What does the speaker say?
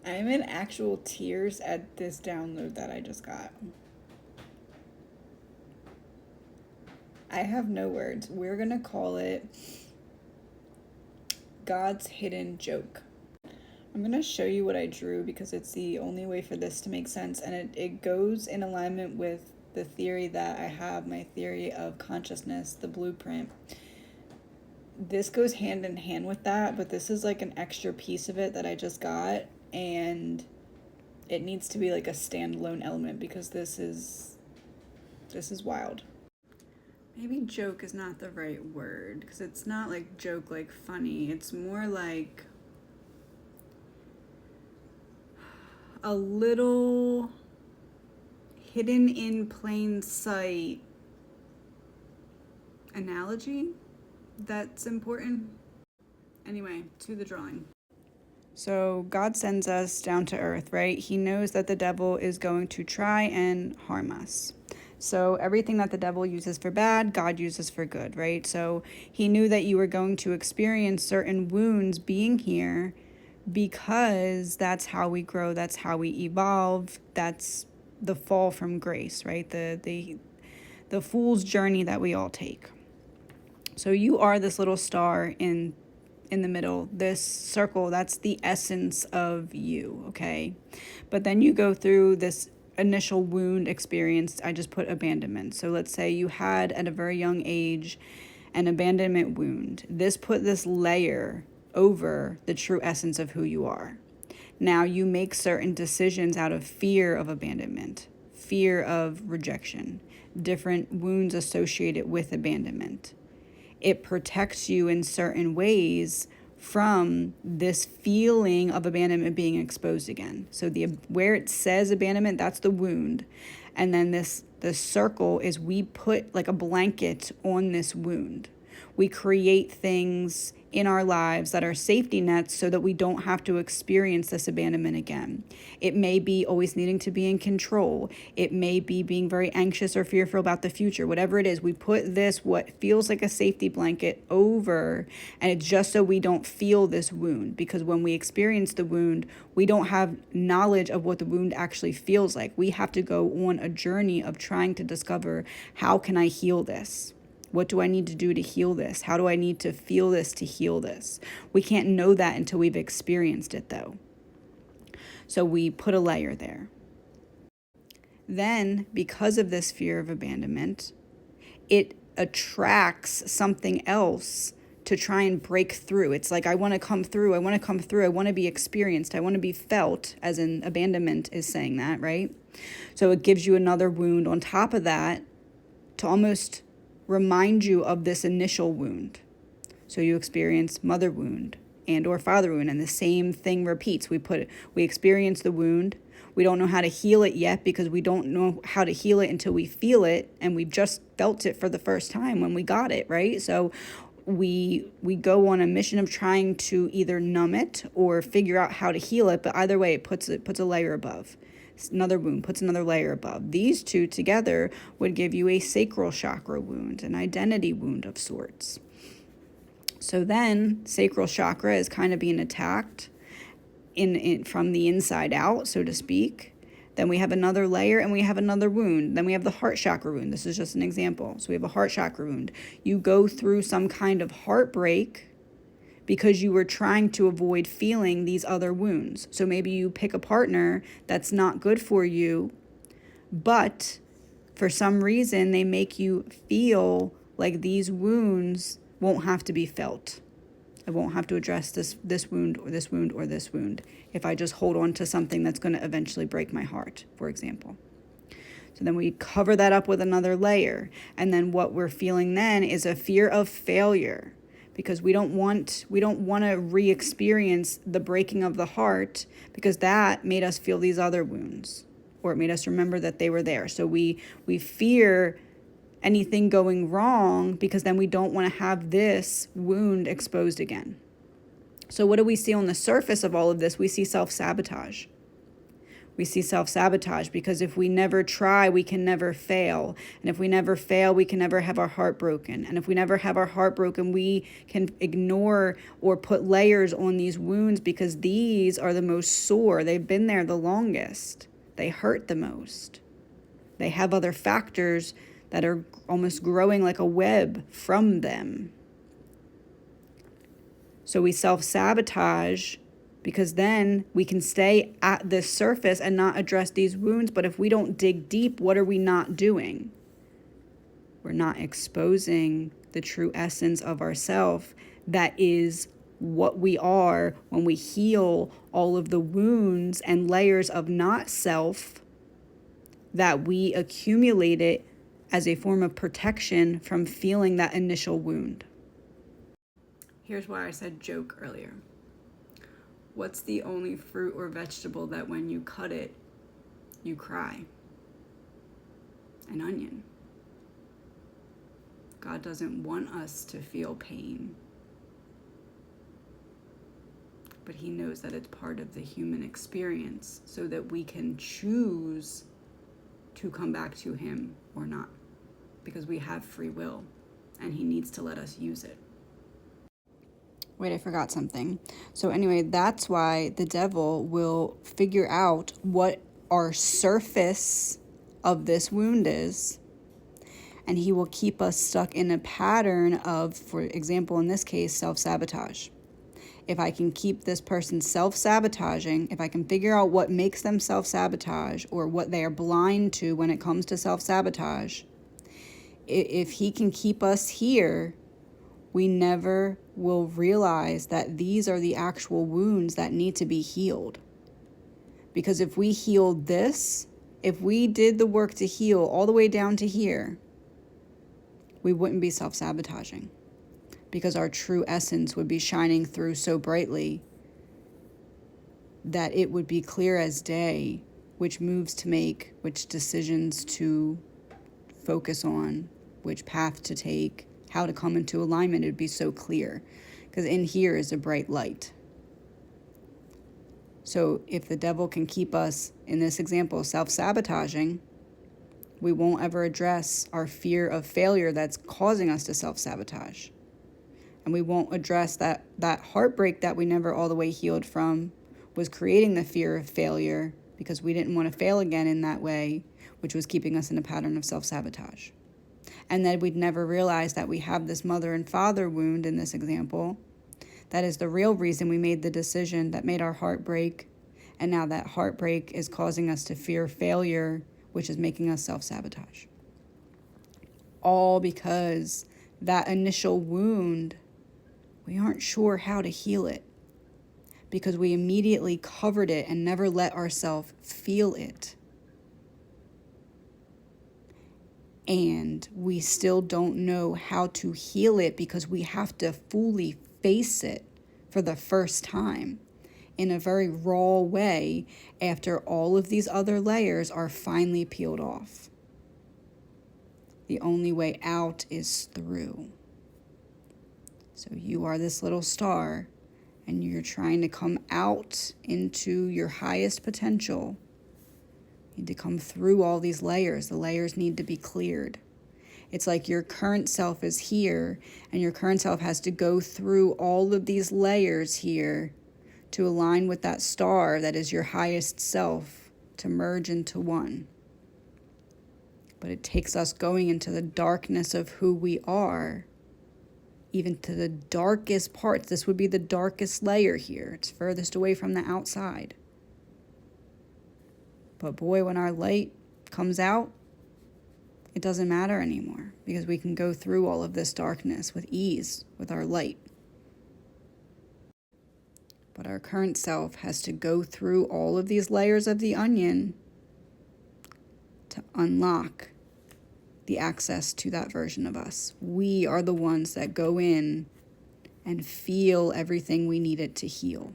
I'm in actual tears at this download that I just got. I have no words. We're gonna call it God's Hidden Joke. I'm gonna show you what I drew because it's the only way for this to make sense, and it goes in alignment with the theory that I have, my theory of consciousness, the blueprint. This goes hand in hand with that, but this is like an extra piece of it that I just got, and it needs to be like a standalone element because this is wild. Maybe joke is not the right word because it's not like joke like funny. It's more like a little hidden in plain sight analogy that's important. Anyway, to the drawing. So God sends us down to earth, right? He knows that the devil is going to try and harm us. So everything that the devil uses for bad, God uses for good, right? So he knew that you were going to experience certain wounds being here because that's how we grow, that's how we evolve, that's the fall from grace, right? The fool's journey that we all take. So you are this little star in the middle, this circle, that's the essence of you, okay? But then you go through this initial wound experience. I just put abandonment. So let's say you had at a very young age an abandonment wound. This put this layer over the true essence of who you are. Now you make certain decisions out of fear of abandonment, fear of rejection, different wounds associated with abandonment. It protects you in certain ways from this feeling of abandonment being exposed again. So where it says abandonment, that's the wound. And then the circle is we put like a blanket on this wound. We create things in our lives that are safety nets so that we don't have to experience this abandonment again. It may be always needing to be in control. It may be being very anxious or fearful about the future. Whatever it is, we put this, what feels like a safety blanket, over, and it's just so we don't feel this wound. Because when we experience the wound, we don't have knowledge of what the wound actually feels like. We have to go on a journey of trying to discover, how can I heal this? What do I need to do to heal this? How do I need to feel this to heal this? We can't know that until we've experienced it, though. So we put a layer there. Then, because of this fear of abandonment, it attracts something else to try and break through. It's like, I want to come through. I want to come through. I want to be experienced. I want to be felt, as in abandonment is saying that, right? So it gives you another wound on top of that to almost remind you of this initial wound. So you experience mother wound and or father wound, and the same thing repeats. We experience the wound. We don't know how to heal it yet because we don't know how to heal it until we feel it, and we've just felt it for the first time when we got it, right? So we go on a mission of trying to either numb it or figure out how to heal it, but either way, it puts a layer above. Another wound puts another layer above. These two together would give you a sacral chakra wound, an identity wound of sorts. So then sacral chakra is kind of being attacked in from the inside out, so to speak. Then we have another layer and we have another wound. Then we have the heart chakra wound. This is just an example. So we have a heart chakra wound. You go through some kind of heartbreak because you were trying to avoid feeling these other wounds. So maybe you pick a partner that's not good for you, but for some reason they make you feel like these wounds won't have to be felt. I won't have to address this wound or this wound or this wound if I just hold on to something that's going to eventually break my heart, for example. So then we cover that up with another layer. And then what we're feeling then is a fear of failure, because we don't want to re-experience the breaking of the heart, because that made us feel these other wounds, or it made us remember that they were there. So we fear anything going wrong because then we don't want to have this wound exposed again. So what do we see on the surface of all of this? We see self-sabotage. We see self-sabotage because if we never try, we can never fail. And if we never fail, we can never have our heart broken. And if we never have our heart broken, we can ignore or put layers on these wounds because these are the most sore. They've been there the longest. They hurt the most. They have other factors that are almost growing like a web from them. So we self-sabotage because then we can stay at this surface and not address these wounds. But if we don't dig deep, what are we not doing? We're not exposing the true essence of ourself. That is what we are when we heal all of the wounds and layers of not self that we accumulated as a form of protection from feeling that initial wound. Here's why I said joke earlier. What's the only fruit or vegetable that when you cut it, you cry? An onion. God doesn't want us to feel pain, but He knows that it's part of the human experience so that we can choose to come back to Him or not, because we have free will and He needs to let us use it. Wait, I forgot something. So anyway, that's why the devil will figure out what our surface of this wound is, and he will keep us stuck in a pattern of, for example, in this case, self-sabotage. If I can keep this person self-sabotaging, if I can figure out what makes them self-sabotage or what they are blind to when it comes to self-sabotage, if he can keep us here, we never will realize that these are the actual wounds that need to be healed. Because if we healed this, if we did the work to heal all the way down to here, we wouldn't be self-sabotaging. Because our true essence would be shining through so brightly that it would be clear as day which moves to make, which decisions to focus on, which path to take, how to come into alignment. It would be so clear because in here is a bright light. So if the devil can keep us, in this example, self-sabotaging, we won't ever address our fear of failure that's causing us to self-sabotage. And we won't address that heartbreak that we never all the way healed from was creating the fear of failure because we didn't want to fail again in that way, which was keeping us in a pattern of self-sabotage. And then we'd never realize that we have this mother and father wound in this example. That is the real reason we made the decision that made our heart break. And now that heartbreak is causing us to fear failure, which is making us self-sabotage. All because that initial wound, we aren't sure how to heal it because we immediately covered it and never let ourselves feel it. And we still don't know how to heal it because we have to fully face it for the first time in a very raw way after all of these other layers are finally peeled off. The only way out is through. So you are this little star and you're trying to come out into your highest potential. You need to come through all these layers. The layers need to be cleared. It's like your current self is here and your current self has to go through all of these layers here to align with that star that is your highest self to merge into one. But it takes us going into the darkness of who we are, even to the darkest parts. This would be the darkest layer here. It's furthest away from the outside. But boy, when our light comes out, it doesn't matter anymore because we can go through all of this darkness with ease with our light. But our current self has to go through all of these layers of the onion to unlock the access to that version of us. We are the ones that go in and feel everything we needed to heal.